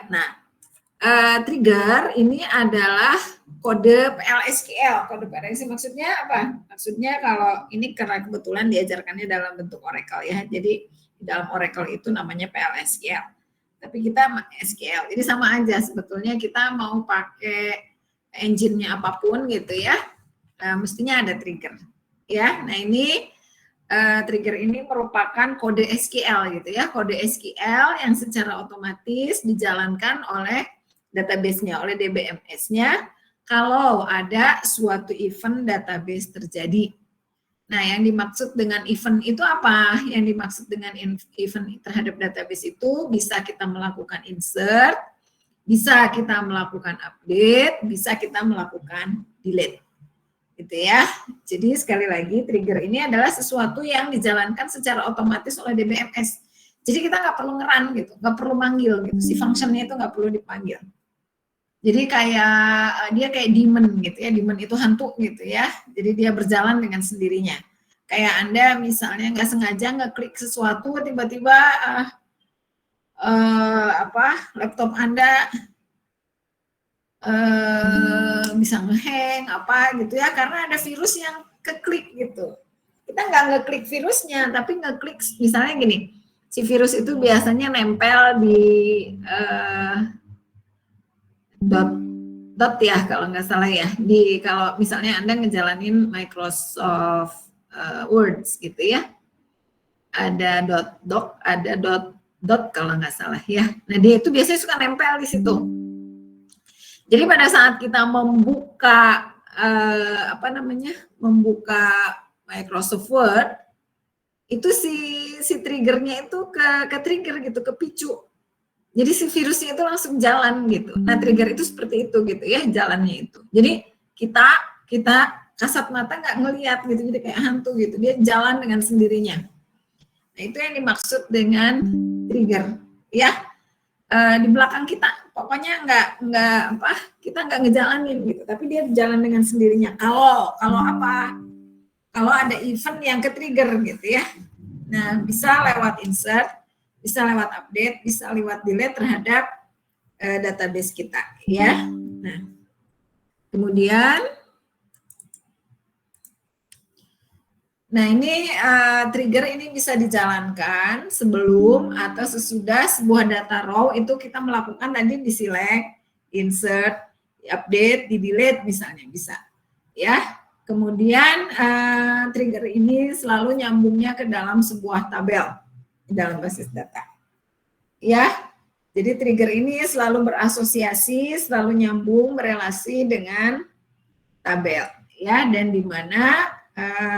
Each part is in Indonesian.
Nah, trigger ini adalah kode PL/SQL. Kode PL/SQL maksudnya apa? Maksudnya kalau ini karena kebetulan diajarkannya dalam bentuk Oracle ya. Jadi di dalam Oracle itu namanya PL/SQL. Tapi kita SQL. Jadi sama aja sebetulnya kita mau pakai engine-nya apapun gitu ya. Mestinya ada trigger. Ya. Nah, ini trigger ini merupakan kode SQL gitu ya. Kode SQL yang secara otomatis dijalankan oleh database-nya, oleh DBMS-nya kalau ada suatu event database terjadi. Nah, yang dimaksud dengan event itu apa? Yang dimaksud dengan event terhadap database itu bisa kita melakukan insert, bisa kita melakukan update, bisa kita melakukan delete. Gitu ya. Jadi sekali lagi trigger ini adalah sesuatu yang dijalankan secara otomatis oleh DBMS. Jadi kita nggak perlu ngeran gitu, nggak perlu manggil gitu. Si functionnya itu nggak perlu dipanggil. Jadi kayak dia kayak demon gitu ya, demon itu hantu gitu ya. Jadi dia berjalan dengan sendirinya. Kayak Anda misalnya nggak sengaja ngeklik sesuatu, tiba-tiba laptop Anda bisa ngehang apa gitu ya, karena ada virus yang keklik gitu. Kita nggak ngeklik virusnya, tapi ngeklik misalnya gini, si virus itu biasanya nempel di dot ya kalau nggak salah ya, di kalau misalnya Anda ngejalanin Microsoft Words gitu ya, ada .doc, ada dot kalau nggak salah ya. Nah dia itu biasanya suka nempel di situ. Jadi pada saat kita membuka membuka Microsoft Word, itu si triggernya itu ke trigger gitu, ke picu. Jadi si virusnya itu langsung jalan gitu. Nah trigger itu seperti itu gitu ya, jalannya itu. Jadi kita kasat mata nggak ngelihat gitu, jadi kayak hantu gitu. Dia jalan dengan sendirinya. Nah itu yang dimaksud dengan trigger ya. Di belakang kita pokoknya kita nggak ngejalanin gitu, tapi dia jalan dengan sendirinya kalau ada event yang ke trigger gitu ya. Nah bisa lewat insert, bisa lewat update, bisa lewat delete terhadap database kita ya. Nah kemudian ini trigger ini bisa dijalankan sebelum atau sesudah sebuah data raw itu kita melakukan tadi di select, insert, update, di delete misalnya bisa ya. Kemudian trigger ini selalu nyambungnya ke dalam sebuah tabel di dalam basis data ya. Jadi trigger ini selalu berasosiasi, selalu nyambung berelasi dengan tabel ya, dan di mana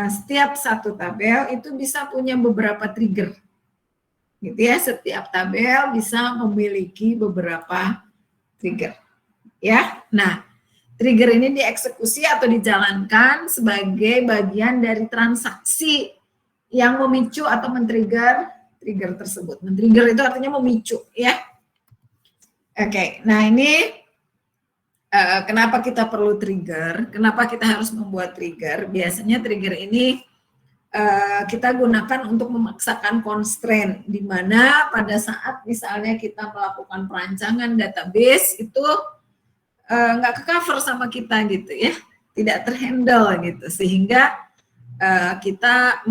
setiap satu tabel itu bisa punya beberapa trigger, gitu ya. Setiap tabel bisa memiliki beberapa trigger, ya. Nah, trigger ini dieksekusi atau dijalankan sebagai bagian dari transaksi yang memicu atau men-trigger trigger tersebut. Men-trigger itu artinya memicu, ya. Oke, nah ini kenapa kita perlu trigger? Kenapa kita harus membuat trigger? Biasanya trigger ini kita gunakan untuk memaksakan constraint, di mana pada saat misalnya kita melakukan perancangan database itu nggak ke-cover sama kita gitu ya, tidak terhandle gitu, sehingga kita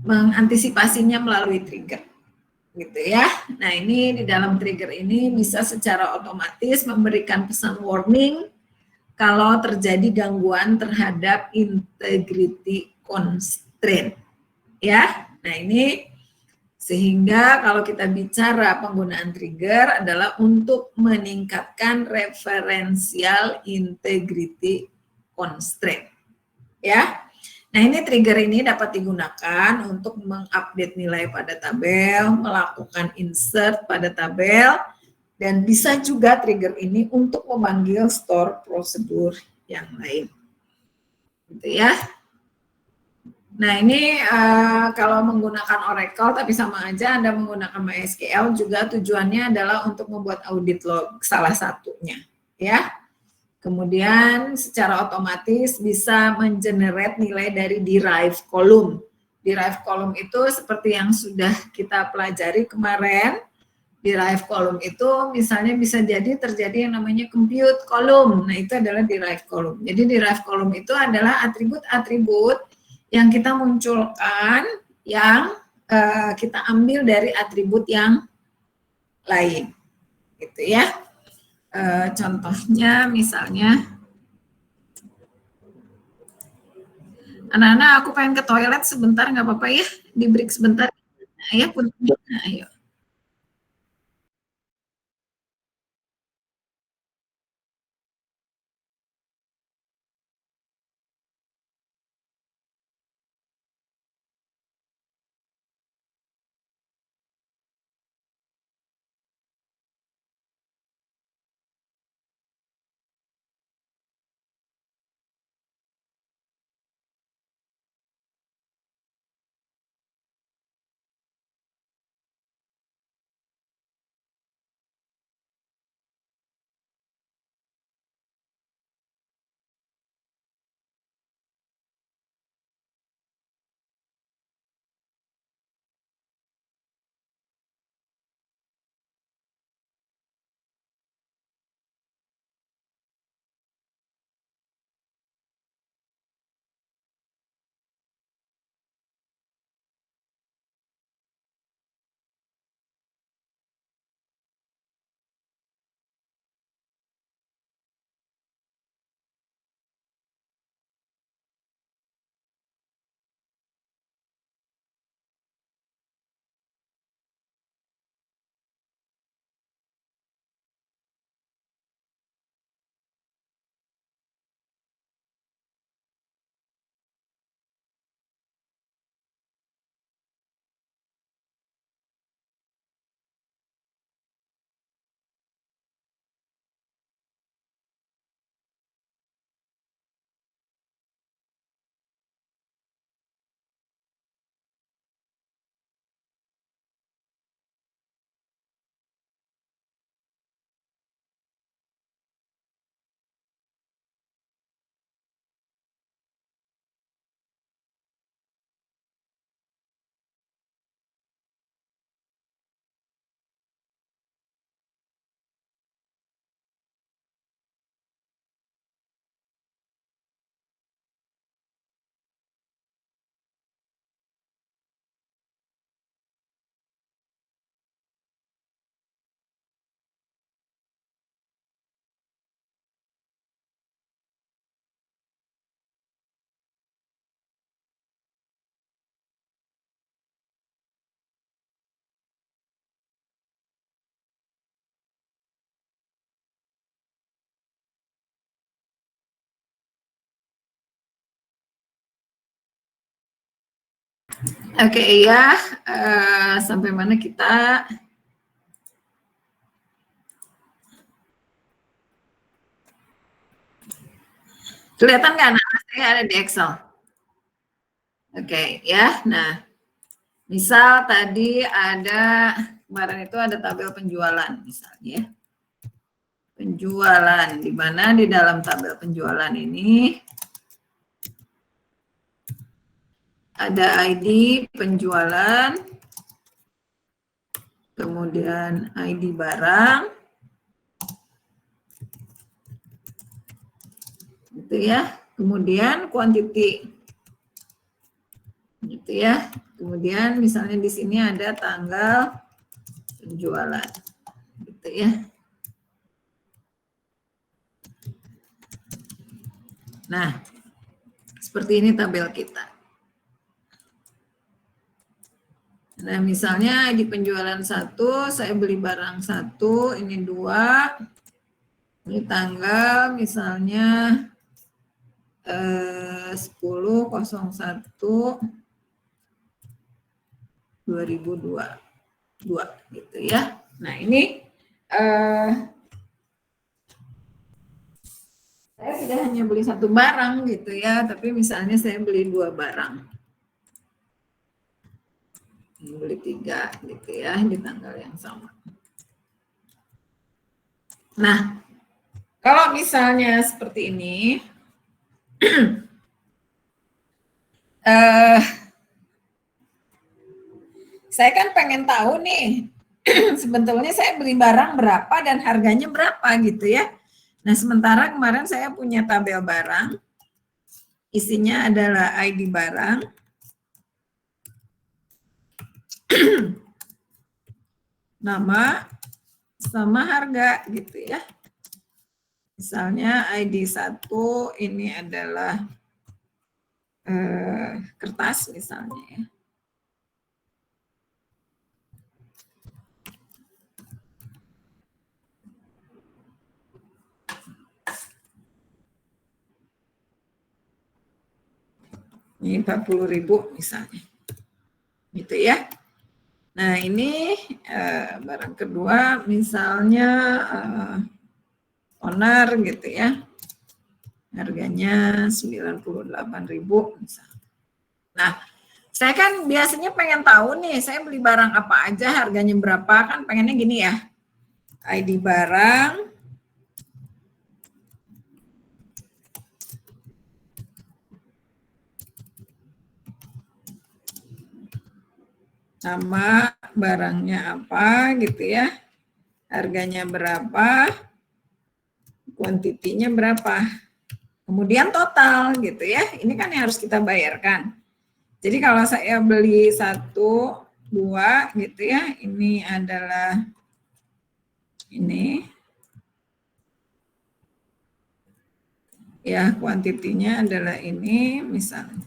mengantisipasinya melalui trigger. Gitu ya. Nah ini di dalam trigger ini bisa secara otomatis memberikan pesan warning kalau terjadi gangguan terhadap integrity constraint. Ya, nah ini sehingga kalau kita bicara penggunaan trigger adalah untuk meningkatkan referential integrity constraint. Ya. Nah ini trigger ini dapat digunakan untuk mengupdate nilai pada tabel, melakukan insert pada tabel, dan bisa juga trigger ini untuk memanggil store prosedur yang lain. Gitu ya. Nah ini kalau menggunakan Oracle tapi sama aja Anda menggunakan MySQL juga tujuannya adalah untuk membuat audit log salah satunya. Ya. Kemudian secara otomatis bisa mengenerate nilai dari derive column. Derive column itu seperti yang sudah kita pelajari kemarin, Derived column itu misalnya bisa jadi terjadi yang namanya compute column. Nah, itu adalah derived column. Jadi derived column itu adalah atribut-atribut yang kita munculkan yang kita ambil dari atribut yang lain. Gitu ya. Contohnya misalnya, anak-anak aku pengen ke toilet sebentar, nggak apa-apa ya? Di break sebentar. Nah, ya, punten. Nah, ayo. Oke, ya, sampai mana kita? Kelihatan nggak anak-anak saya ada di Excel? Oke, ya. Nah, misal tadi ada, kemarin itu ada tabel penjualan misalnya ya. Penjualan, di mana di dalam tabel penjualan ini ada ID penjualan, kemudian ID barang, gitu ya. Kemudian quantity, gitu ya. Kemudian misalnya di sini ada tanggal penjualan, gitu ya. Nah, seperti ini tabel kita. Nah, misalnya di penjualan 1, saya beli barang 1, ini 2, ini tanggal misalnya 10/01/2022 gitu ya. Nah, ini saya tidak hanya beli 1 barang gitu ya, tapi misalnya saya beli 2 barang. Beli 3 gitu ya di tanggal yang sama. Nah, kalau misalnya seperti ini, saya kan pengen tahu nih, sebetulnya saya beli barang berapa dan harganya berapa gitu ya. Nah, sementara kemarin saya punya tabel barang, isinya adalah ID barang, nama, sama harga gitu ya. Misalnya ID 1 ini adalah kertas misalnya ya. Ini 40.000 misalnya. Gitu ya. Nah, ini barang kedua misalnya owner gitu ya. Harganya 98.000 misalnya. Nah, saya kan biasanya pengen tahu nih, saya beli barang apa aja, harganya berapa, kan pengennya gini ya. ID barang, sama barangnya apa gitu ya, harganya berapa, kuantitinya berapa, kemudian total gitu ya. Ini kan yang harus kita bayarkan. Jadi kalau saya beli 1, 2 gitu ya, ini adalah ini ya, kuantitinya adalah ini misalnya.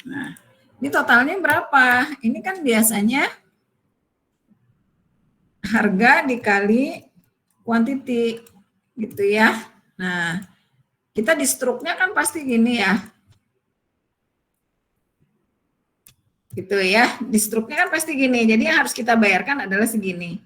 Nah, ini totalnya berapa? Ini kan biasanya harga dikali kuantiti gitu ya. Nah, kita di struknya kan pasti gini ya. Gitu ya. Di struknya kan pasti gini. Jadi yang harus kita bayarkan adalah segini.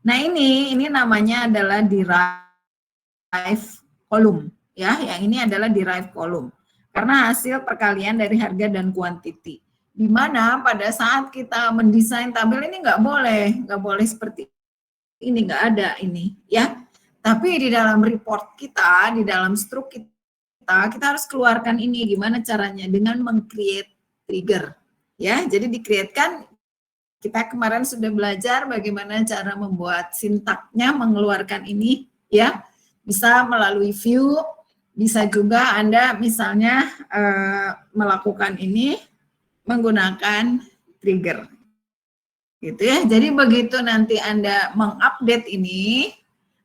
Nah, ini namanya adalah derive column ya. Yang ini adalah derive column. Karena hasil perkalian dari harga dan kuantiti. Di mana pada saat kita mendesain tabel ini nggak boleh seperti ini, nggak ada ini ya. Tapi di dalam report kita, di dalam struk kita harus keluarkan ini. Gimana caranya? Dengan meng-create trigger ya. Jadi di-create-kan, kita kemarin sudah belajar bagaimana cara membuat sintaknya, mengeluarkan ini ya. Bisa melalui view, bisa juga Anda misalnya melakukan ini menggunakan trigger. Gitu ya. Jadi begitu nanti Anda mengupdate ini,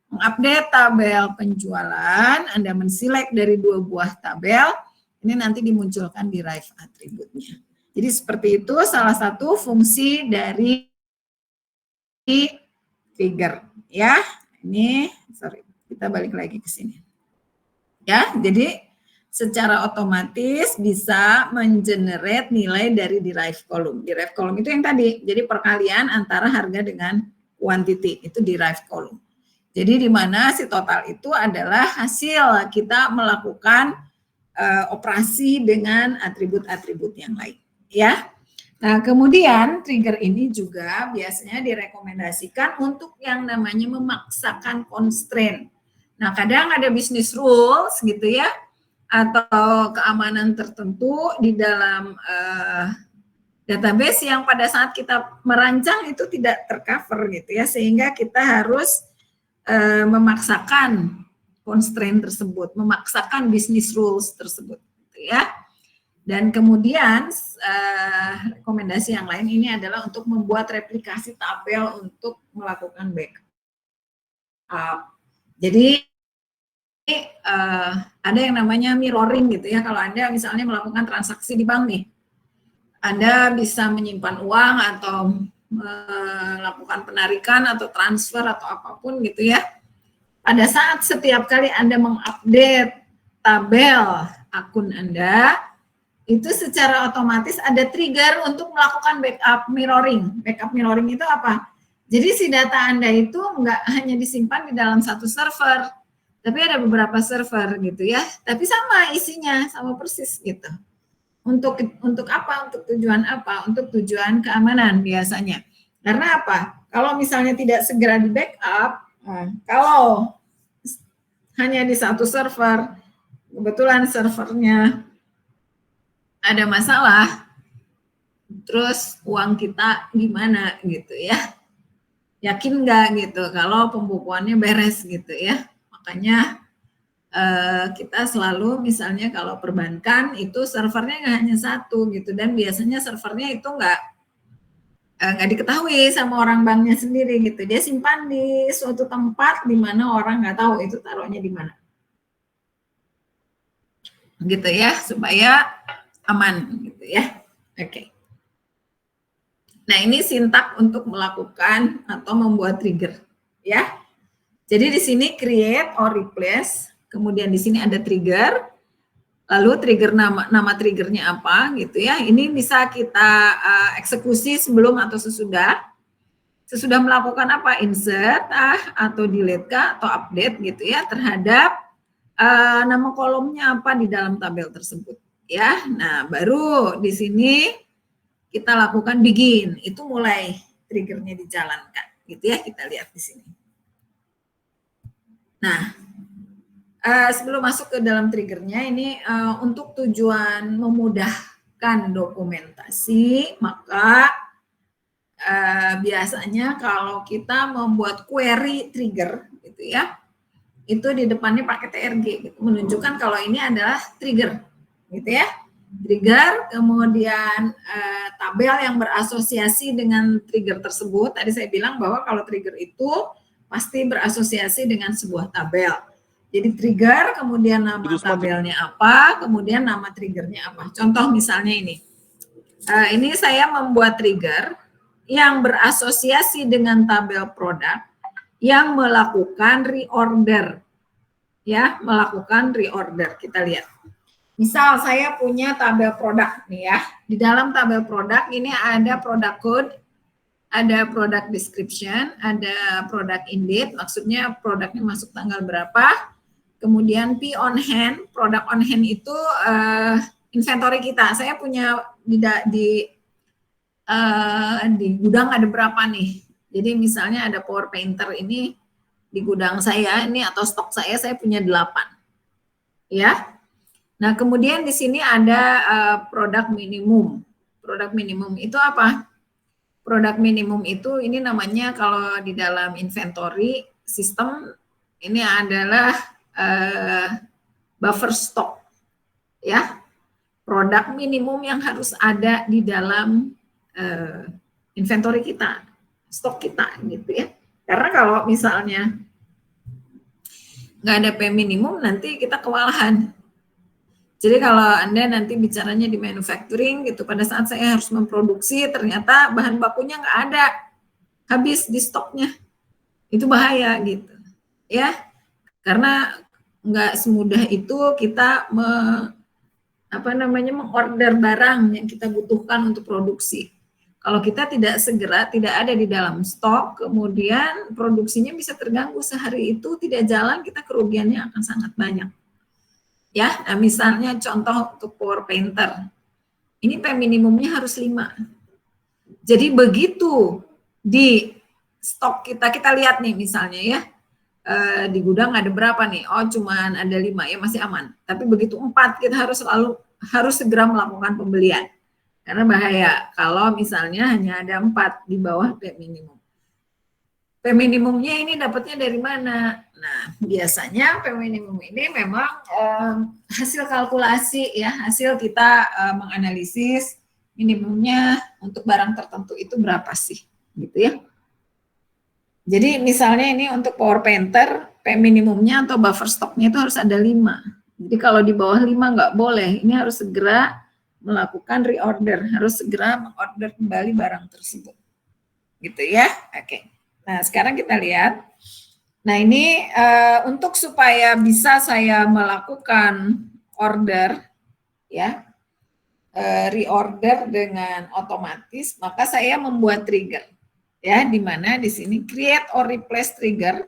mengupdate tabel penjualan, Anda menselect dari 2 buah tabel, ini nanti dimunculkan derive atributnya. Jadi seperti itu salah satu fungsi dari figure ya. Ini kita balik lagi ke sini. Ya, jadi secara otomatis bisa mengenerate nilai dari derive column. Derive column itu yang tadi, jadi perkalian antara harga dengan quantity, itu derive column. Jadi di mana si total itu adalah hasil kita melakukan operasi dengan atribut-atribut yang lain. Ya. Nah, kemudian trigger ini juga biasanya direkomendasikan untuk yang namanya memaksakan constraint. Nah, kadang ada business rules gitu ya, atau keamanan tertentu di dalam database yang pada saat kita merancang itu tidak tercover gitu ya, sehingga kita harus memaksakan constraint tersebut, memaksakan business rules tersebut gitu ya. Dan kemudian rekomendasi yang lain ini adalah untuk membuat replikasi tabel untuk melakukan backup. Jadi ada yang namanya mirroring gitu ya. Kalau Anda misalnya melakukan transaksi di bank nih, Anda bisa menyimpan uang atau melakukan penarikan atau transfer atau apapun gitu ya. Pada saat setiap kali Anda mengupdate tabel akun Anda, itu secara otomatis ada trigger untuk melakukan backup mirroring. Backup mirroring itu apa? Jadi si data Anda itu nggak hanya disimpan di dalam satu server, tapi ada beberapa server gitu ya. Tapi sama isinya, sama persis gitu. Untuk apa? Untuk tujuan apa? Untuk tujuan keamanan biasanya. Karena apa? Kalau misalnya tidak segera di backup, kalau hanya di satu server, kebetulan servernya ada masalah, terus uang kita gimana gitu ya. Yakin nggak gitu kalau pembukuannya beres gitu ya. Makanya kita selalu misalnya kalau perbankan itu servernya nggak hanya satu gitu, dan biasanya servernya itu nggak diketahui sama orang banknya sendiri gitu. Dia simpan di suatu tempat di mana orang nggak tahu itu taruhnya di mana. Gitu ya, supaya aman gitu ya. Oke. Nah, ini sintak untuk melakukan atau membuat trigger ya. Jadi di sini create or replace, kemudian di sini ada trigger. Lalu trigger nama triggernya apa gitu ya. Ini bisa kita eksekusi sebelum atau sesudah. Sesudah melakukan apa? Insert atau delete atau update gitu ya terhadap nama kolomnya apa di dalam tabel tersebut ya. Nah, baru di sini kita lakukan begin, itu mulai triggernya dijalankan gitu ya, kita lihat di sini. Nah, sebelum masuk ke dalam triggernya ini untuk tujuan memudahkan dokumentasi, maka biasanya kalau kita membuat query trigger gitu ya, itu di depannya pakai TRG gitu, menunjukkan kalau ini adalah trigger gitu ya. Trigger, kemudian tabel yang berasosiasi dengan trigger tersebut. Tadi saya bilang bahwa kalau trigger itu pasti berasosiasi dengan sebuah tabel. Jadi trigger, kemudian nama tabelnya apa, kemudian nama triggernya apa. Contoh misalnya ini. Ini saya membuat trigger yang berasosiasi dengan tabel produk yang melakukan reorder. Ya, melakukan reorder. Kita lihat. Misal saya punya tabel produk nih ya. Di dalam tabel produk ini ada product code, ada product description, ada product indate, maksudnya produknya masuk tanggal berapa. Kemudian P on hand, product on hand itu inventory kita. Saya punya di gudang ada berapa nih. Jadi misalnya ada power painter ini di gudang saya ini atau stok saya punya 8. Ya. Nah, kemudian di sini ada produk minimum. Produk minimum itu apa? Produk minimum itu ini namanya kalau di dalam inventory sistem ini adalah buffer stock. Ya. Produk minimum yang harus ada di dalam inventory kita, stok kita gitu ya. Karena kalau misalnya nggak ada P minimum nanti kita kewalahan. Jadi kalau Anda nanti bicaranya di manufacturing gitu, pada saat saya harus memproduksi ternyata bahan bakunya nggak ada, habis di stoknya, itu bahaya gitu, ya. Karena nggak semudah itu kita mengorder barang yang kita butuhkan untuk produksi. Kalau kita tidak segera, tidak ada di dalam stok, kemudian produksinya bisa terganggu sehari itu tidak jalan, kita kerugiannya akan sangat banyak. Ya, nah misalnya contoh untuk power painter, ini P minimumnya harus 5. Jadi begitu di stok kita lihat nih misalnya ya, di gudang ada berapa nih? Oh cuman ada 5 ya masih aman. Tapi begitu 4 kita harus segera melakukan pembelian. Karena bahaya kalau misalnya hanya ada 4 di bawah P minimum. P minimumnya ini dapatnya dari mana? Nah, biasanya P minimum ini memang hasil kalkulasi ya, hasil kita menganalisis minimumnya untuk barang tertentu itu berapa sih, gitu ya. Jadi misalnya ini untuk power painter, P minimumnya atau buffer stoknya itu harus ada 5. Jadi kalau di bawah 5 nggak boleh, ini harus segera melakukan reorder, harus segera mengorder kembali barang tersebut. Gitu ya, oke. Nah, sekarang kita lihat. Nah, ini untuk supaya bisa saya melakukan order, ya, reorder dengan otomatis, maka saya membuat trigger, ya, di mana di sini create or replace trigger.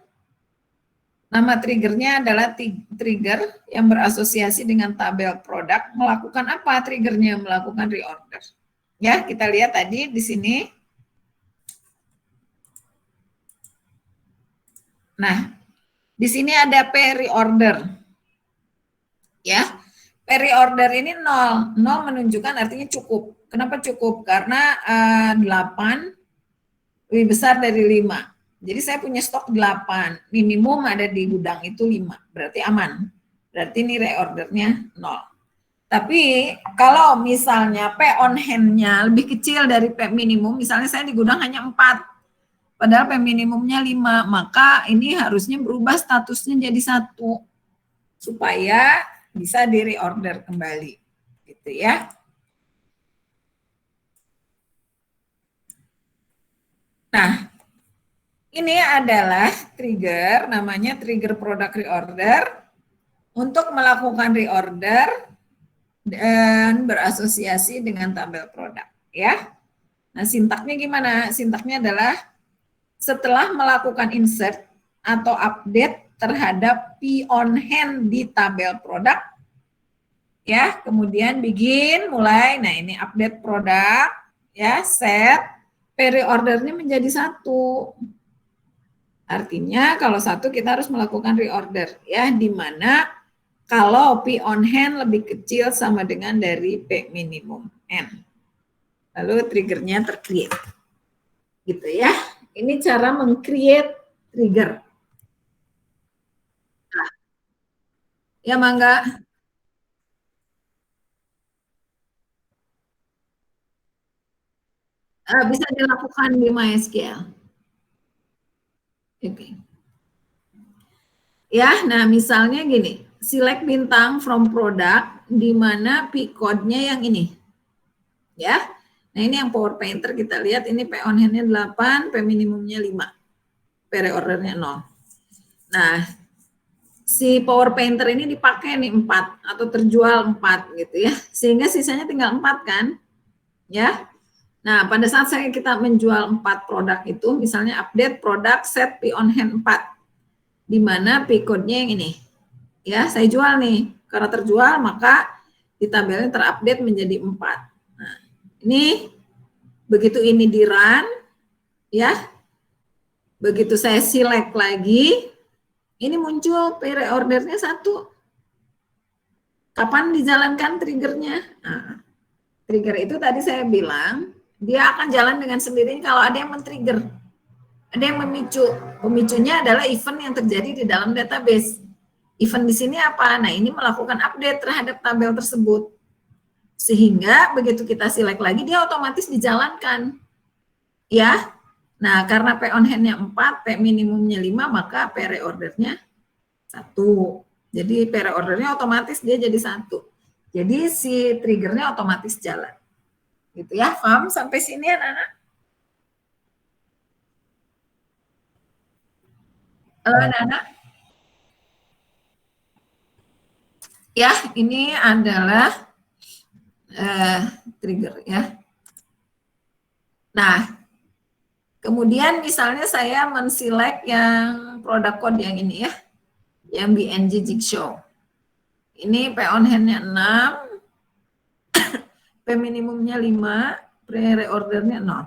Nama triggernya adalah trigger yang berasosiasi dengan tabel produk. Melakukan apa triggernya? Melakukan reorder. Ya, kita lihat tadi di sini. Nah, di sini ada pre-order. Ya, pre-order ini 0. 0 menunjukkan artinya cukup. Kenapa cukup? Karena 8 lebih besar dari 5. Jadi saya punya stok 8, minimum ada di gudang itu 5, berarti aman. Berarti ini reordernya 0. Tapi kalau misalnya P on hand-nya lebih kecil dari P minimum, misalnya saya di gudang hanya 4, padahal P minimumnya 5, maka ini harusnya berubah statusnya jadi 1 supaya bisa di reorder kembali. Gitu ya. Nah, ini adalah trigger, namanya trigger product reorder untuk melakukan reorder dan berasosiasi dengan tabel produk, ya. Nah, sintaknya gimana? Sintaknya adalah setelah melakukan insert atau update terhadap P on hand di tabel produk, ya, kemudian begin mulai, nah ini update produk, ya, set, reordernya menjadi 1. Artinya kalau 1 kita harus melakukan reorder, ya, di mana kalau P on hand lebih kecil sama dengan dari P minimum N. Lalu triggernya tercreate. Gitu ya. Ini cara meng-create trigger. Nah, ya Mangga. Bisa dilakukan di MySQL. Oke. Ya, nah misalnya gini, select bintang from product, di mana P code-nya yang ini. Ya, nah ini yang Power Painter kita lihat, ini P on hand-nya 8, P minimumnya 5, P reorder-nya 0. Nah, si Power Painter ini dipakai nih 4 atau terjual 4 gitu ya, sehingga sisanya tinggal 4 kan, ya. Nah, pada saat kita menjual 4 produk itu, misalnya update produk set P on hand 4, di mana P code-nya yang ini. Ya, saya jual nih. Karena terjual, maka di tabelnya terupdate menjadi 4. Nah, ini begitu ini di run, ya, begitu saya select lagi, ini muncul P reordernya 1. Kapan dijalankan triggernya? Nah, trigger itu tadi saya bilang, dia akan jalan dengan sendirinya kalau ada yang men-trigger. Ada yang memicu. Pemicunya adalah event yang terjadi di dalam database. Event di sini apa? Nah, ini melakukan update terhadap tabel tersebut. Sehingga begitu kita select lagi, dia otomatis dijalankan. Ya. Nah, karena P on hand-nya 4, P minimumnya 5, maka P reorder-nya 1. Jadi P reorder-nya otomatis dia jadi 1. Jadi si triggernya otomatis jalan. Gitu ya, paham sampai sini anak-anak? Halo anak-anak? Ya, ini adalah trigger ya. Nah, kemudian misalnya saya men-select yang produk code yang ini ya, yang BNG Jigsaw. Ini P on hand-nya 6, P minimumnya 5, pre-reorder-nya 0.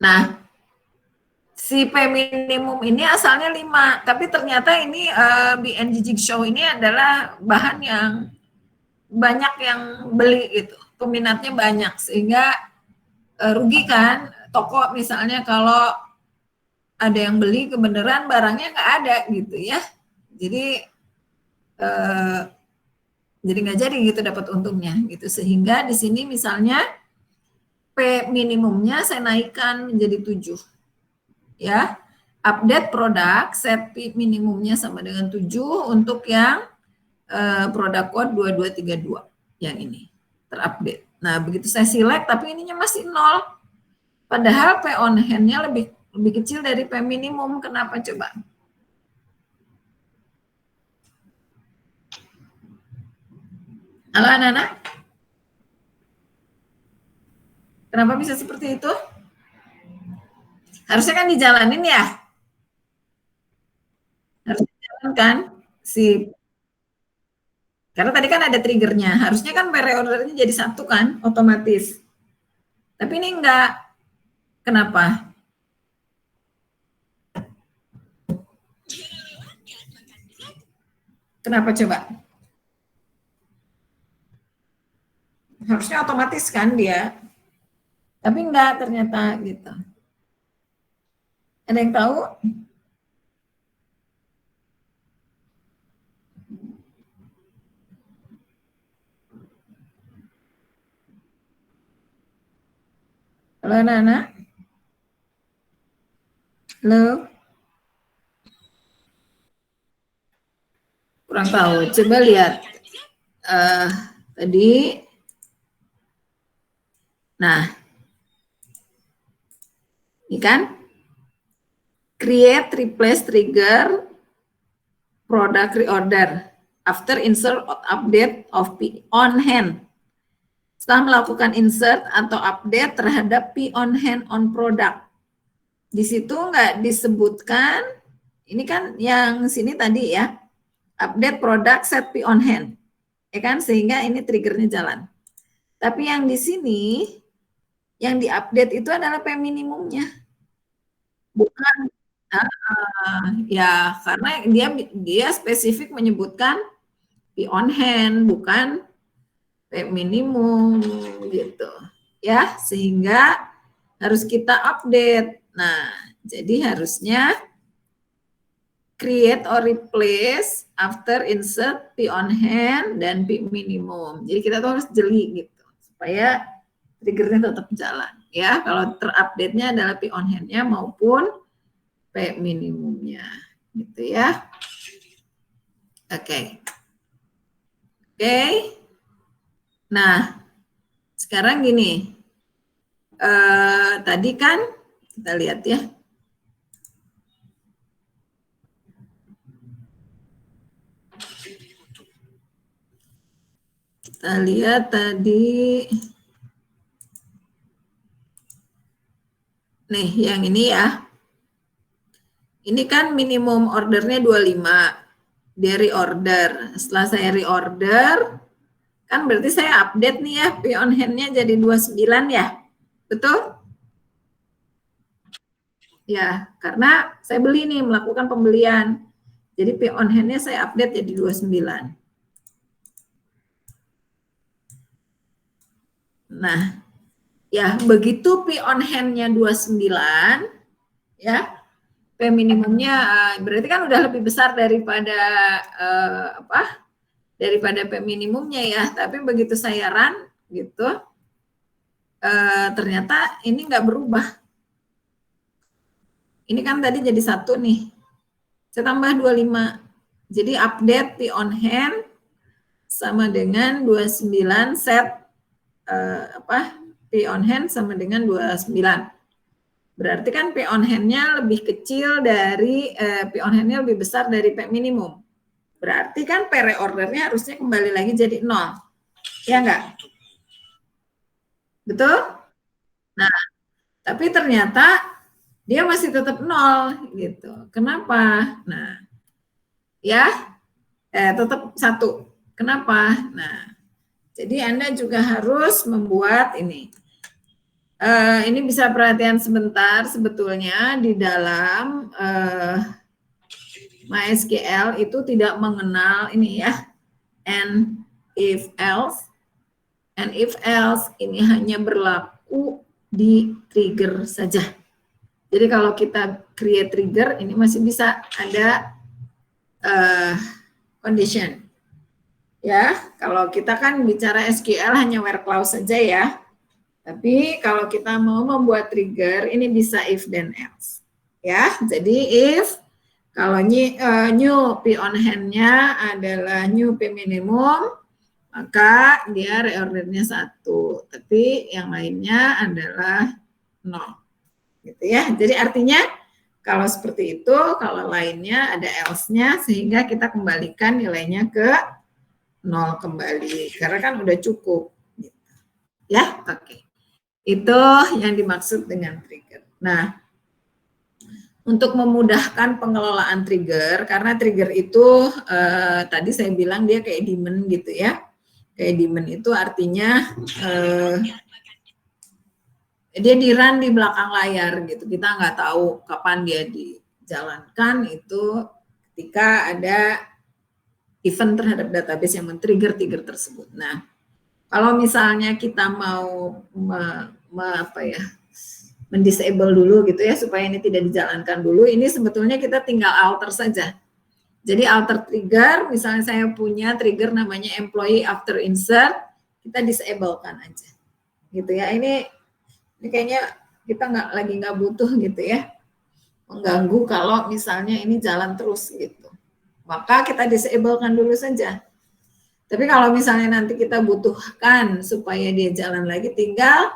Nah, si P minimum ini asalnya 5, tapi ternyata ini BNG Jigsaw ini adalah bahan yang banyak yang beli gitu, peminatnya banyak, sehingga rugi kan, toko misalnya kalau ada yang beli kebenaran barangnya nggak ada gitu ya, jadi nggak jadi gitu dapat untungnya gitu, sehingga di sini misalnya P minimumnya saya naikkan menjadi 7 ya, update produk set P minimumnya sama dengan 7 untuk yang produk code 2232 yang ini terupdate. Nah, begitu saya select tapi ininya masih 0. Padahal P on hand-nya lebih kecil dari P minimum. Kenapa coba? Halo anak-anak? Kenapa bisa seperti itu? Harusnya kan dijalanin ya. Harus dijalankan si, karena tadi kan ada triggernya. Harusnya kan reordernya jadi 1 kan, otomatis. Tapi ini enggak. Kenapa? Kenapa coba? harusnya otomatis kan dia, tapi enggak ternyata gitu. Ada yang tahu? Halo anak-anak? Halo? Kurang tahu. Coba lihat. Tadi. Nah. Ini kan. Create, replace, trigger, product reorder. After insert or update of P on hand. Setelah melakukan insert atau update terhadap P on hand on product. Di situ nggak disebutkan, ini kan yang sini tadi ya, update product set P on hand, ya kan, sehingga ini triggernya jalan. Tapi yang di sini, yang diupdate itu adalah P minimumnya, bukan, ya karena dia spesifik menyebutkan P on hand, bukan P minimum gitu, ya, sehingga harus kita update. Nah, jadi harusnya create or replace after insert P on hand dan P minimum. Jadi kita tuh harus jeli gitu supaya triggernya tetap jalan ya. Kalau terupdate-nya adalah P on hand-nya maupun P minimumnya gitu ya. Oke. Oke. Nah, sekarang gini. Tadi kan kita lihat ya. Kita lihat tadi. Nih, yang ini ya. Ini kan minimum ordernya 25. Dia reorder. Setelah saya reorder, kan berarti saya update nih ya, P on hand-nya jadi 29 ya. Betul? Ya, karena saya beli nih, melakukan pembelian. Jadi P on hand-nya saya update jadi 29. Nah, ya begitu P on hand-nya 29, ya, P minimumnya berarti kan udah lebih besar daripada daripada P minimumnya ya. Tapi begitu saya run gitu, ternyata ini nggak berubah. Ini kan tadi jadi 1 nih. Saya tambah 25. Jadi update P on hand sama dengan 29 set P on hand sama dengan 29. Berarti kan P on hand-nya lebih kecil dari P on hand-nya lebih besar dari P minimum. Berarti kan P reordernya harusnya kembali lagi jadi 0. Ya enggak? Betul? Nah, tapi ternyata dia masih tetap 0 gitu. Kenapa? Nah, ya tetap 1. Kenapa? Nah, jadi Anda juga harus membuat ini. Ini bisa perhatian sebentar sebetulnya di dalam MySQL itu tidak mengenal ini ya, and if else. And if else ini hanya berlaku di trigger saja. Jadi kalau kita create trigger ini masih bisa ada condition. Ya, kalau kita kan bicara SQL hanya where clause saja ya. Tapi kalau kita mau membuat trigger, ini bisa if then else. Ya, jadi if kalau new P on hand-nya adalah new P minimum, maka dia reordernya 1. Tapi yang lainnya adalah 0. Gitu ya. Jadi artinya kalau seperti itu, kalau lainnya ada else-nya, sehingga kita kembalikan nilainya ke 0 kembali. Karena kan udah cukup. Ya, oke. Itu yang dimaksud dengan trigger. Nah, untuk memudahkan pengelolaan trigger, karena trigger itu tadi saya bilang dia kayak daemon gitu ya. Kayak daemon itu artinya dia di-run di belakang layar gitu. Kita nggak tahu kapan dia dijalankan itu ketika ada event terhadap database yang men-trigger trigger tersebut. Nah, Kalau misalnya kita mau mendisable dulu gitu ya, supaya ini tidak dijalankan dulu, ini sebetulnya kita tinggal alter saja. Jadi alter trigger, misalnya saya punya trigger namanya employee after insert, kita disablekan aja, gitu ya. Ini kayaknya kita nggak butuh gitu ya, mengganggu kalau misalnya ini jalan terus gitu. Maka kita disablekan dulu saja. Tapi kalau misalnya nanti kita butuhkan supaya dia jalan lagi, tinggal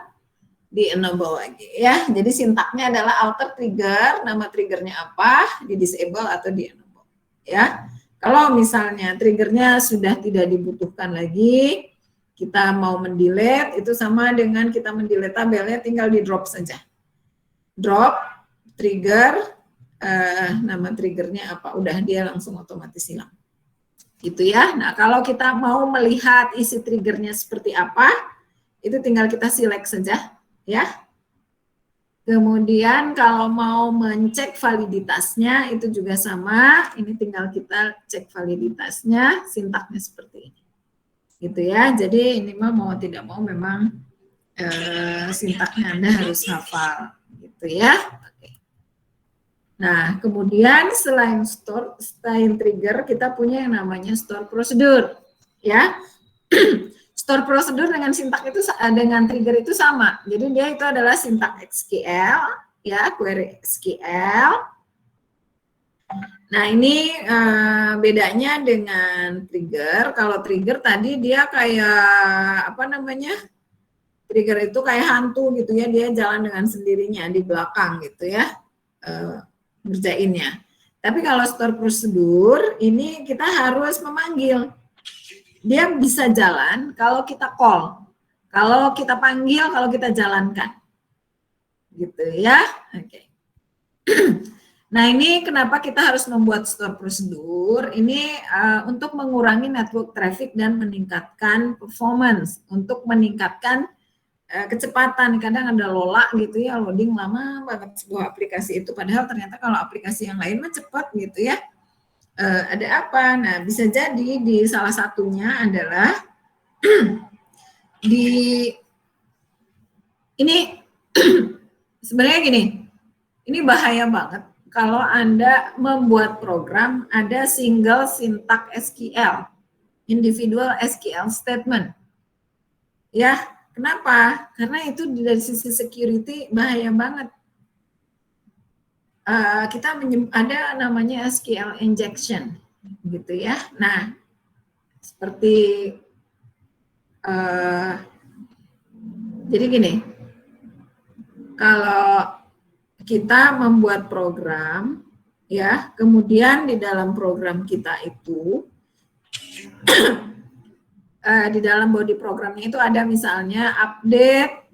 di enable lagi ya. Jadi sintaknya adalah alter trigger, nama triggernya apa, di disable atau di enable ya. Kalau misalnya triggernya sudah tidak dibutuhkan lagi, kita mau mendelete, itu sama dengan kita mendelete tabelnya, tinggal di drop saja. Drop trigger, nama triggernya apa, udah dia langsung otomatis hilang. Gitu ya. Nah, kalau kita mau melihat isi triggernya seperti apa, itu tinggal kita select saja ya. Kemudian kalau mau mencek validitasnya itu juga sama, ini tinggal kita cek validitasnya, sintaknya seperti ini. Gitu ya. Jadi ini mau tidak mau memang sintaknya Anda harus hafal gitu ya. Oke. Nah, kemudian selain trigger, kita punya yang namanya store procedure ya. Store procedure dengan sintak itu dengan trigger itu sama. Jadi dia itu adalah sintak SQL ya, query SQL. Nah, ini bedanya dengan trigger. Kalau trigger tadi dia kayak apa namanya? Trigger itu kayak hantu gitu ya, dia jalan dengan sendirinya di belakang gitu ya. Ngerjainnya. Tapi kalau store procedure ini kita harus memanggil. Dia bisa jalan kalau kita call, kalau kita panggil, kalau kita jalankan, gitu ya. Oke. Nah, ini kenapa kita harus membuat store prosedur? Ini untuk mengurangi network traffic dan meningkatkan performance, untuk meningkatkan kecepatan. Kadang ada lola gitu ya, loading lama banget sebuah aplikasi itu, padahal ternyata kalau aplikasi yang lain mah cepat gitu ya. Ada apa? Nah, bisa jadi di salah satunya adalah di ini sebenarnya gini, ini bahaya banget kalau Anda membuat program ada single syntax SQL, individual SQL statement. Ya, kenapa? Karena itu dari sisi security bahaya banget. Kita ada namanya SQL injection, gitu ya. Nah, seperti jadi gini, kalau kita membuat program, ya, kemudian di dalam program kita itu, di dalam body programnya itu ada misalnya update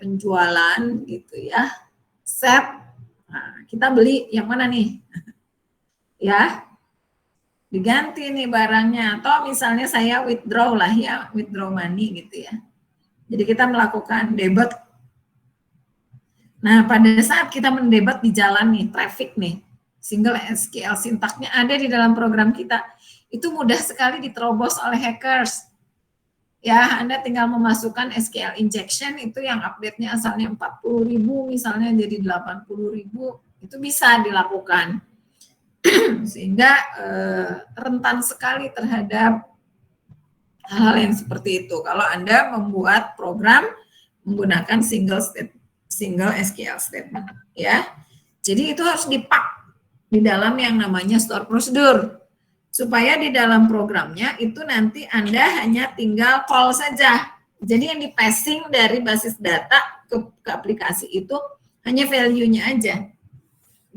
penjualan gitu ya, set, nah, kita beli yang mana nih, ya, diganti nih barangnya, atau misalnya saya withdraw lah ya, withdraw money gitu ya. Jadi kita melakukan debit. Nah, pada saat kita mendebat di jalan nih, traffic nih, single SQL sintaknya ada di dalam program kita, itu mudah sekali diterobos oleh hackers. Ya, Anda tinggal memasukkan SQL injection, itu yang update-nya asalnya 40.000 misalnya jadi 80.000, itu bisa dilakukan. Sehingga rentan sekali terhadap hal-hal yang seperti itu. Kalau Anda membuat program menggunakan single SQL statement, ya. Jadi itu harus dipak di dalam yang namanya store procedure, supaya di dalam programnya itu nanti Anda hanya tinggal call saja. Jadi yang di-passing dari basis data ke aplikasi itu hanya value-nya aja,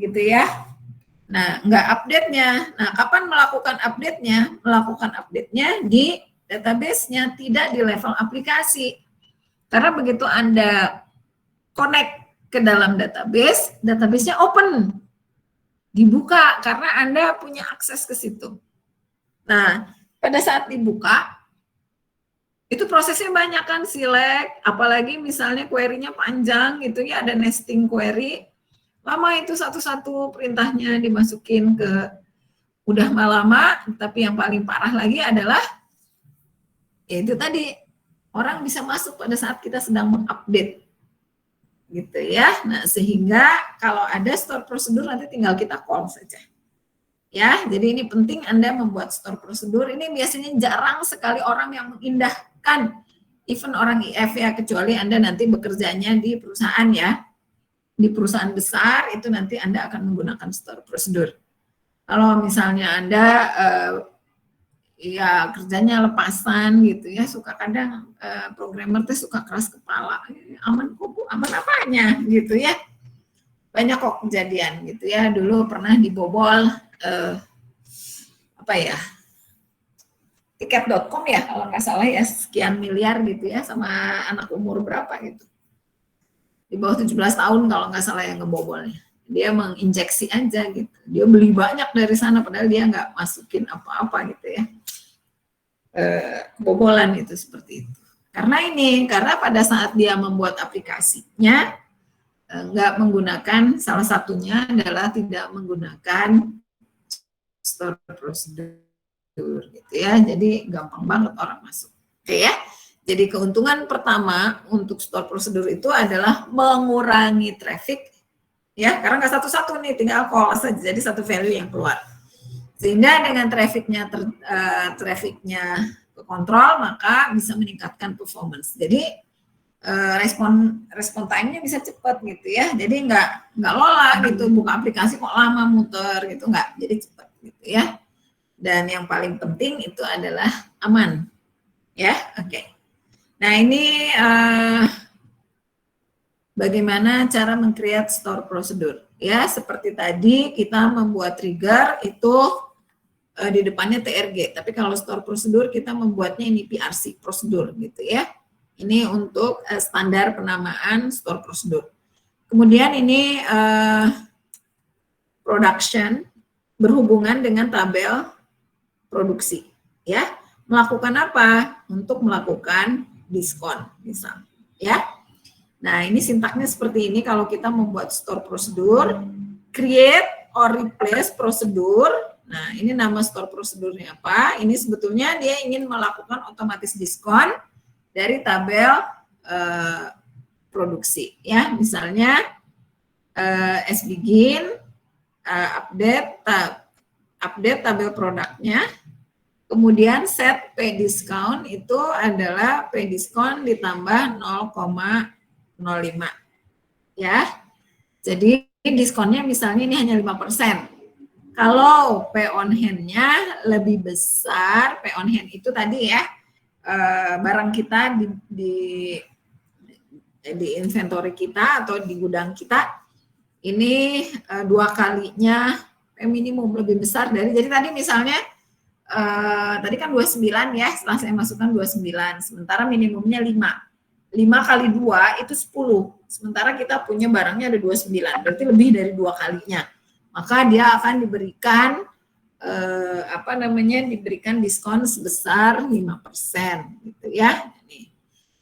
gitu ya. Nah, nggak update-nya. Nah, kapan melakukan update-nya? Melakukan update-nya di database-nya, tidak di level aplikasi. Karena begitu Anda connect ke dalam database, database-nya open, dibuka karena Anda punya akses ke situ. Nah, pada saat dibuka, itu prosesnya banyak kan, select, apalagi misalnya query-nya panjang gitu ya, ada nesting query, lama itu satu-satu perintahnya dimasukin ke, udah lama, tapi yang paling parah lagi adalah Ya itu tadi, orang bisa masuk pada saat kita sedang mengupdate gitu ya. Nah, sehingga kalau ada store prosedur nanti tinggal kita call saja. Ya, jadi ini penting Anda membuat store prosedur. Ini biasanya jarang sekali orang yang mengindahkan, even orang IF ya, kecuali Anda nanti bekerjanya di perusahaan ya. Di perusahaan besar itu nanti Anda akan menggunakan store prosedur. Kalau misalnya Anda ya kerjanya lepasan gitu ya, suka kadang programmer tuh suka keras kepala, aman kok Bu, aman apanya gitu ya. Banyak kok kejadian gitu ya. Dulu pernah dibobol apa ya, tiket.com ya kalau nggak salah ya, sekian miliar gitu ya, sama anak umur berapa gitu, di bawah 17 tahun kalau nggak salah yang ngebobolnya. Dia menginjeksi aja gitu, dia beli banyak dari sana padahal dia nggak masukin apa-apa gitu ya. Kebobolan itu seperti itu. Karena pada saat dia membuat aplikasinya nggak menggunakan, salah satunya adalah tidak menggunakan store prosedur gitu ya. Jadi gampang banget orang masuk. Oke ya. Jadi keuntungan pertama untuk store prosedur itu adalah mengurangi traffic ya, karena nggak satu-satu nih, tinggal call saja, jadi satu value yang keluar. Sehingga dengan trafficnya terkontrol, maka bisa meningkatkan performance. Jadi respon time-nya bisa cepat gitu ya. Jadi nggak lola gitu, buka aplikasi kok lama muter gitu, nggak. Jadi cepat gitu ya. Dan yang paling penting itu adalah aman ya. Oke. Nah ini bagaimana cara meng-create store prosedur ya. Seperti tadi kita membuat trigger itu di depannya TRG, tapi kalau store prosedur kita membuatnya ini PRC, prosedur gitu ya. Ini untuk standar penamaan store prosedur. Kemudian ini production berhubungan dengan tabel produksi ya. Melakukan apa? Untuk melakukan diskon misal ya. Nah, ini sintaknya seperti ini kalau kita membuat store prosedur, create or replace prosedur. Nah, ini nama store prosedurnya apa? Ini sebetulnya dia ingin melakukan otomatis diskon dari tabel produksi ya. Misalnya as begin update tabel produknya. Kemudian set pay discount itu adalah pay discount ditambah 0,05 ya. Jadi diskonnya misalnya ini hanya 5%. Kalau pay on hand-nya lebih besar, pay on hand itu tadi ya, barang kita di inventory kita atau di gudang kita ini 2 kalinya minimum lebih besar dari, jadi tadi misalnya tadi kan 29 ya, setelah saya masukkan 29, sementara minimumnya 5 kali 2 itu 10, sementara kita punya barangnya ada 29, berarti lebih dari 2 kalinya, maka dia akan diberikan diberikan diskon sebesar 5% gitu ya.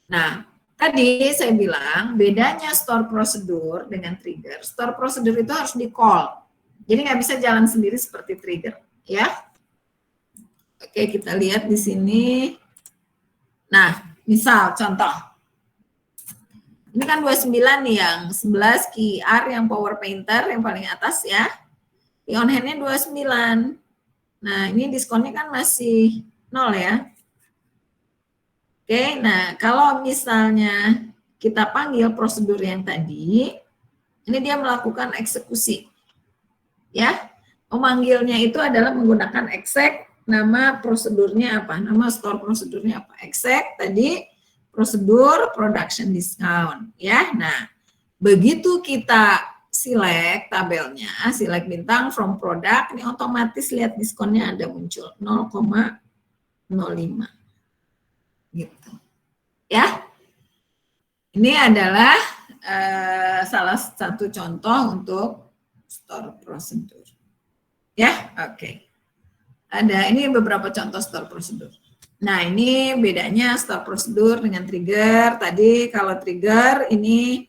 Nah, tadi saya bilang bedanya store prosedur dengan trigger. Store prosedur itu harus di call, jadi nggak bisa jalan sendiri seperti trigger ya. Oke, kita lihat di sini. Nah, misal contoh. Ini kan 29 nih yang 11 QR yang Power Painter yang paling atas ya. Di on hand-nya 29. Nah, ini diskonnya kan masih 0 ya. Oke, nah kalau misalnya kita panggil prosedur yang tadi, ini dia melakukan eksekusi. Ya. Memanggilnya itu adalah menggunakan exec. Nama prosedurnya apa? Nama store prosedurnya apa? Exec tadi prosedur production discount ya. Nah, begitu kita select tabelnya, select bintang from product, ini otomatis lihat diskonnya ada muncul 0,05 gitu. Ya. Ini adalah salah satu contoh untuk store prosedur. Ya, oke. Ada ini beberapa contoh store prosedur. Nah, ini bedanya store prosedur dengan trigger. Tadi kalau trigger ini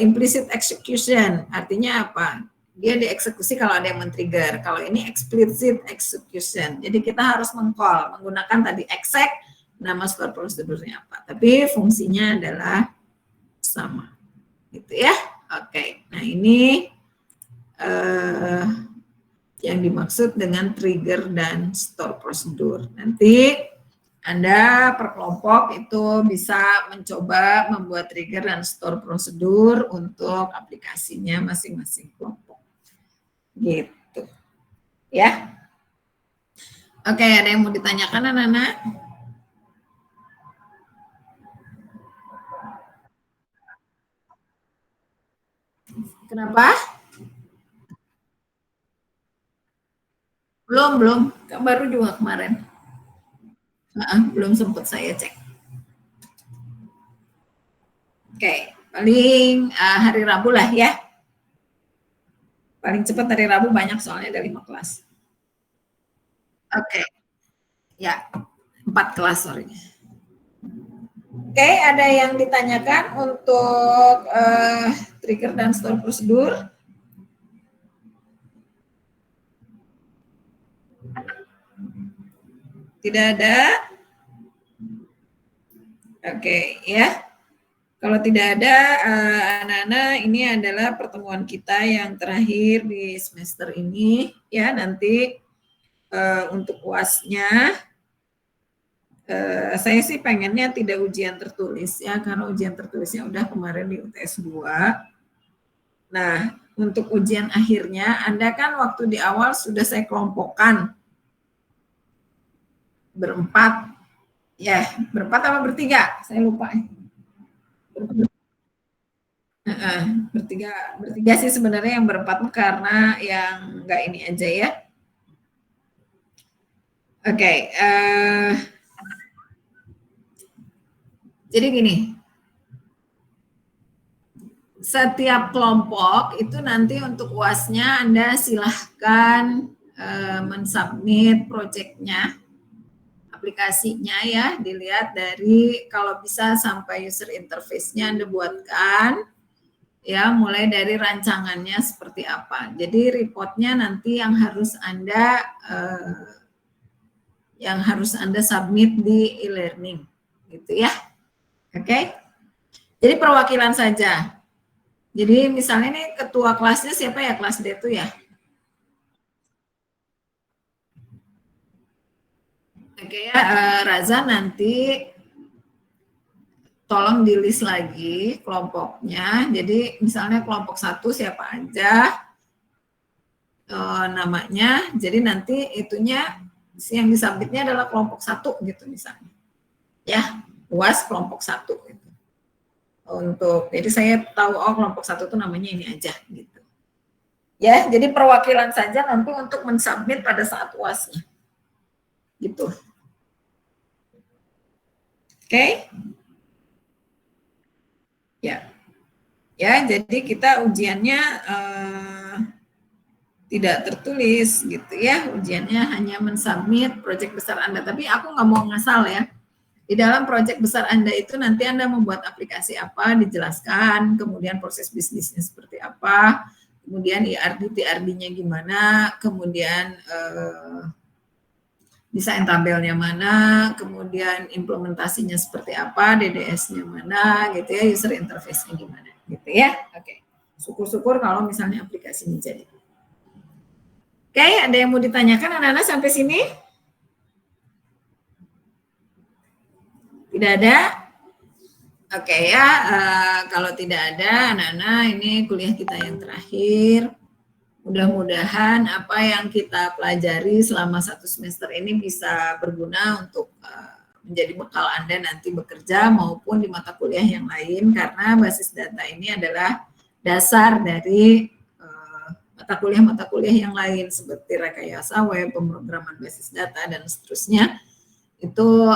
implicit execution, artinya apa? Dia dieksekusi kalau ada yang men-trigger. Kalau ini explicit execution. Jadi kita harus meng-call menggunakan tadi exec nama store prosedurnya apa. Tapi fungsinya adalah sama, gitu ya. Oke, nah ini yang dimaksud dengan trigger dan store prosedur. Nanti Anda per kelompok itu bisa mencoba membuat trigger dan store prosedur untuk aplikasinya masing-masing kelompok. Gitu. Ya. Oke, ada yang mau ditanyakan anak-anak? Kenapa? Belum. Baru juga kemarin. Belum sempat saya cek. Oke, paling hari Rabu lah ya. Paling cepat hari Rabu, banyak soalnya ada 5 kelas. Oke. Ya, 4 kelas, sorry. Oke, ada yang ditanyakan untuk trigger dan store prosedur? Tidak ada? Oke, ya. Kalau tidak ada, anak-anak, ini adalah pertemuan kita yang terakhir di semester ini. Ya, nanti untuk UAS-nya, saya sih pengennya tidak ujian tertulis ya, karena ujian tertulisnya udah kemarin di UTS 2. Nah, untuk ujian akhirnya, Anda kan waktu di awal sudah saya kelompokkan berempat, ya berempat apa bertiga? Saya lupa. Bertiga sih sebenarnya, yang berempat karena yang nggak ini aja ya. Oke, jadi gini, setiap kelompok itu nanti untuk UAS-nya Anda silahkan mensubmit project-nya, aplikasinya ya, dilihat dari kalau bisa sampai user interface-nya Anda buatkan, ya mulai dari rancangannya seperti apa. Jadi report-nya nanti yang harus Anda submit di e-learning, gitu ya. Oke. Jadi perwakilan saja. Jadi misalnya ini ketua kelasnya siapa ya, kelas D itu ya? Oke ya, Raza nanti tolong di list lagi kelompoknya. Jadi misalnya kelompok 1 siapa aja namanya. Jadi nanti itunya yang disubmitnya adalah kelompok 1 gitu misalnya. Ya, UAS kelompok 1 gitu. Jadi saya tahu kelompok 1 itu namanya ini aja gitu. Ya, jadi perwakilan saja nanti untuk mensubmit pada saat UAS-nya. Gitu. Oke? Ya. Ya, jadi kita ujiannya tidak tertulis gitu ya. Ujiannya hanya mensubmit proyek besar Anda. Tapi aku nggak mau ngasal ya. Di dalam proyek besar Anda itu nanti Anda membuat aplikasi apa, dijelaskan, kemudian proses bisnisnya seperti apa, kemudian IRD, TRD-nya gimana, kemudian desain tabelnya mana, kemudian implementasinya seperti apa, DDS-nya mana, gitu ya, user interface-nya gimana, gitu ya. Oke, syukur-syukur kalau misalnya aplikasinya jadi. Oke, ada yang mau ditanyakan anak-anak sampai sini? Tidak ada? Oke ya, kalau tidak ada anak-anak, ini kuliah kita yang terakhir. Mudah-mudahan apa yang kita pelajari selama 1 semester ini bisa berguna untuk menjadi bekal Anda nanti bekerja maupun di mata kuliah yang lain, karena basis data ini adalah dasar dari mata kuliah yang lain seperti rekayasa web, pemrograman basis data, dan seterusnya. Itu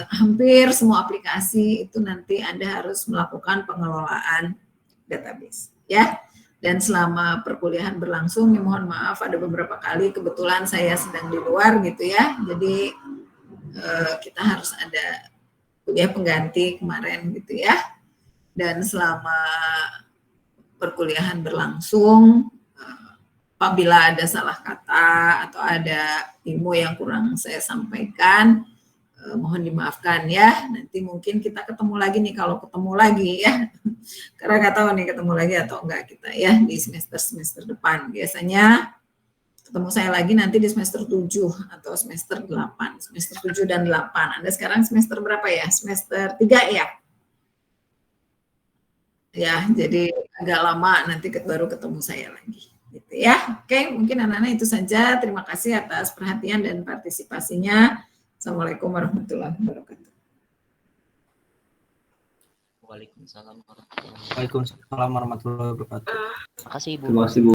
hampir semua aplikasi itu nanti Anda harus melakukan pengelolaan database ya. Dan selama perkuliahan berlangsung, ya mohon maaf ada beberapa kali kebetulan saya sedang di luar gitu ya, jadi kita harus ada kuliah pengganti kemarin gitu ya. Dan selama perkuliahan berlangsung, apabila ada salah kata atau ada ilmu yang kurang saya sampaikan, mohon dimaafkan ya. Nanti mungkin kita ketemu lagi nih, kalau ketemu lagi ya. Karena nggak tahu nih ketemu lagi atau enggak kita ya di semester depan. Biasanya ketemu saya lagi nanti di semester 7 atau semester 8, semester 7 dan 8. Anda sekarang semester berapa ya? Semester 3 ya? Ya, jadi agak lama nanti baru ketemu saya lagi. Gitu ya. Oke, mungkin anak-anak itu saja. Terima kasih atas perhatian dan partisipasinya. Assalamualaikum warahmatullahi wabarakatuh. Waalaikumsalam warahmatullahi wabarakatuh. Waalaikumsalam warahmatullahi wabarakatuh. Terima kasih, Ibu. Terima kasih, Bu.